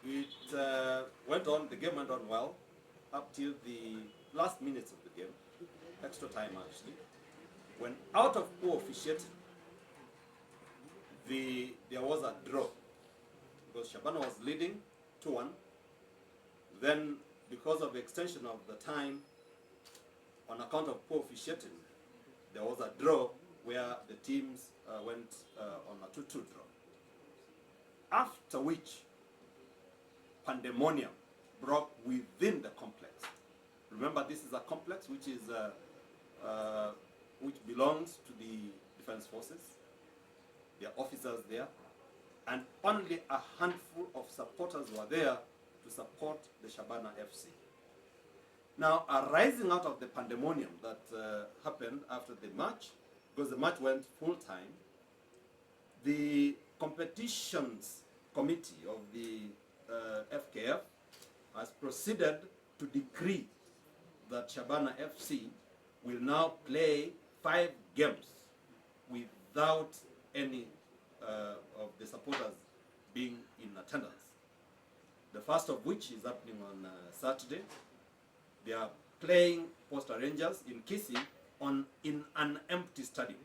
It went on, the game went on well up till the last minutes of the game, extra time actually, when out of poor officiating, there was a draw because Shabana was leading 2-1. Then, because of the extension of the time, on account of poor officiating, there was a draw where the teams went on a 2-2 draw. After which, pandemonium broke within the complex. Remember, this is a complex which is which belongs to the defense forces. There are officers there, and only a handful of supporters were there to support the Shabana FC. Now, arising out of the pandemonium that happened after the match, because the match went full time, the competitions committee of the FKF has proceeded to decree that Shabana FC will now play 5 games without any of the supporters being in attendance. The first of which is happening on Saturday. They are playing Posta Rangers in Kisii in an empty stadium.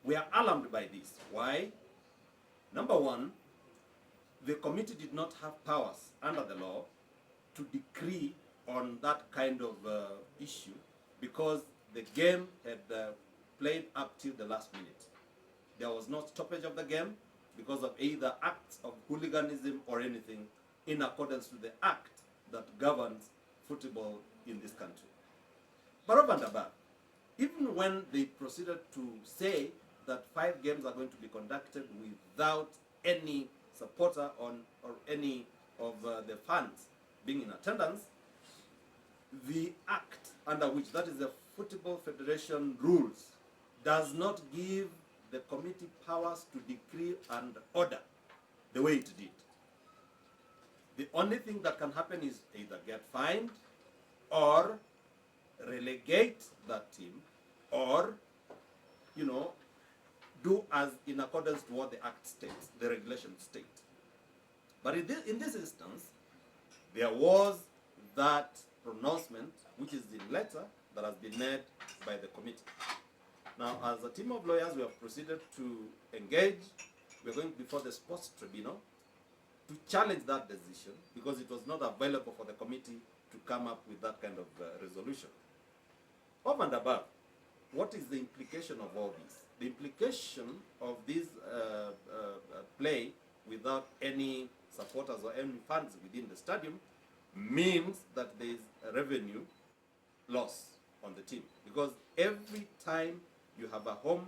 We are alarmed by this. Why? Number one, the committee did not have powers under the law to decree on that kind of issue because the game had played up till the last minute. There was no stoppage of the game because of either acts of hooliganism or anything in accordance to the act that governs football in this country. But over and above, even when they proceeded to say that 5 games are going to be conducted without any supporter or any of the fans being in attendance, the act under which, that is the Football Federation rules, does not give the committee powers to decree and order the way it did. The only thing that can happen is either get fined or relegate that team or, do as in accordance to what the act states, the regulations state. But in this instance, there was that pronouncement, which is the letter that has been made by the committee. Now, as a team of lawyers, we have proceeded to engage. We're going before the Sports Tribunal to challenge that decision because it was not available for the committee to come up with that kind of resolution. Over and above, what is the implication of all this? The implication of this play without any supporters or any fans within the stadium means that there is a revenue loss on the team, because every time you have a home,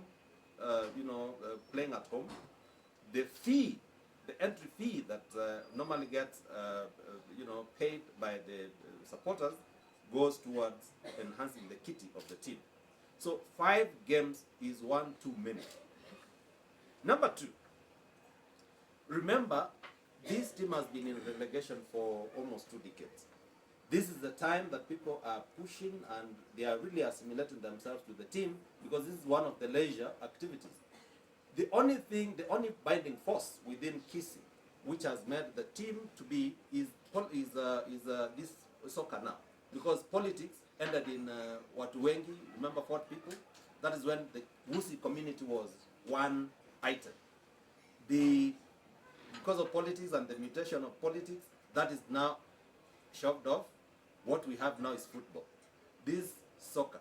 playing at home, the entry fee that normally gets, paid by the supporters goes towards enhancing the kitty of the team. So 5 games is one too many. Number 2, remember, this team has been in relegation for almost 2 decades. This is the time that people are pushing and they are really assimilating themselves to the team because this is one of the leisure activities. The only binding force within Kisii which has made the team to be is this soccer now, because politics ended in Watu Wengi, remember 40 people? That is when the Ulinzi community was one item. Because of politics and the mutation of politics, that is now shoved off. What we have now is football. This soccer,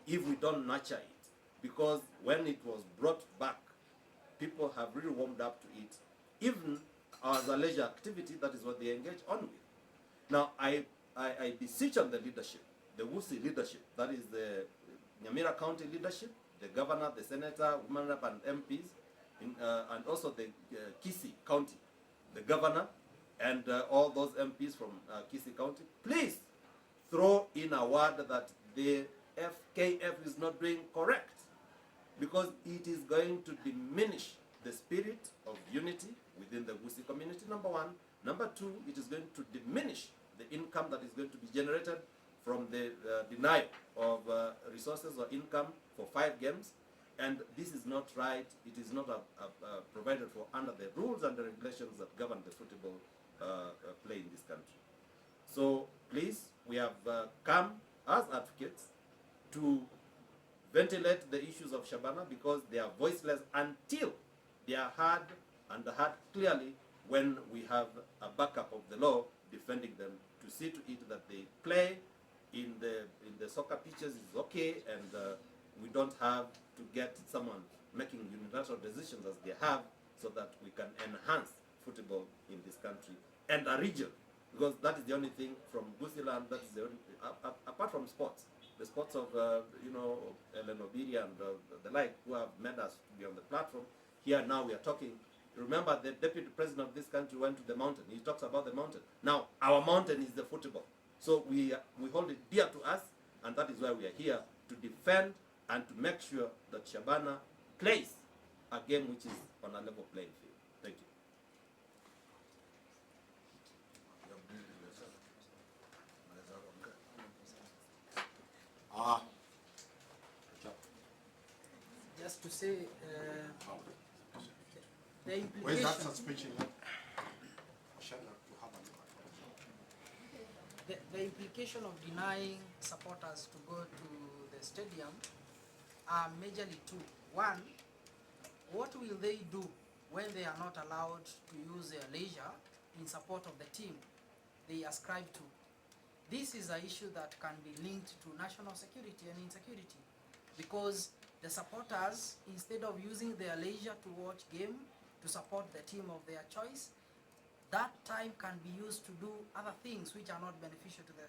if we don't nurture it, because when it was brought back, people have really warmed up to it. Even as a leisure activity, that is what they engage on with. Now, I beseech on the leadership, the Ulinzi leadership, that is the Nyamira County leadership, the governor, the senator, women rep and MPs, and also the Kisii County, the governor, and all those MPs from Kisii County, please throw in a word that the FKF is not doing correct, because it is going to diminish the spirit of unity within the Ulinzi community, number 1. Number 2, it is going to diminish the income that is going to be generated from the denial of resources or income for 5 games. And this is not right. It is not provided for under the rules and the regulations that govern the football play in this country. So please, we have come as advocates to ventilate the issues of Shabana, because they are voiceless until they are heard, and heard clearly when we have a backup of the law defending them, to see to it that they play in the soccer pitches is okay, and we don't have to get someone making unilateral decisions as they have, so that we can enhance football in this country and a region, because that is the only thing from Gusiland, that is the only, apart from sports, the sports of Ellen Obiria and the like, who have made us to be on the platform. Here now we are talking. Remember, the deputy president of this country went to the mountain. He talks about the mountain. Now our mountain is the football. So we hold it dear to us, and that is why we are here to defend and to make sure that Shabana plays a game which is on a level playing field. Thank you. Just to say, the implication. Where is that suspension? The implication of denying supporters to go to the stadium are majorly two. One, what will they do when they are not allowed to use their leisure in support of the team they ascribe to? This is an issue that can be linked to national security and insecurity, because the supporters, instead of using their leisure to watch game, to support the team of their choice, that time can be used to do other things which are not beneficial to the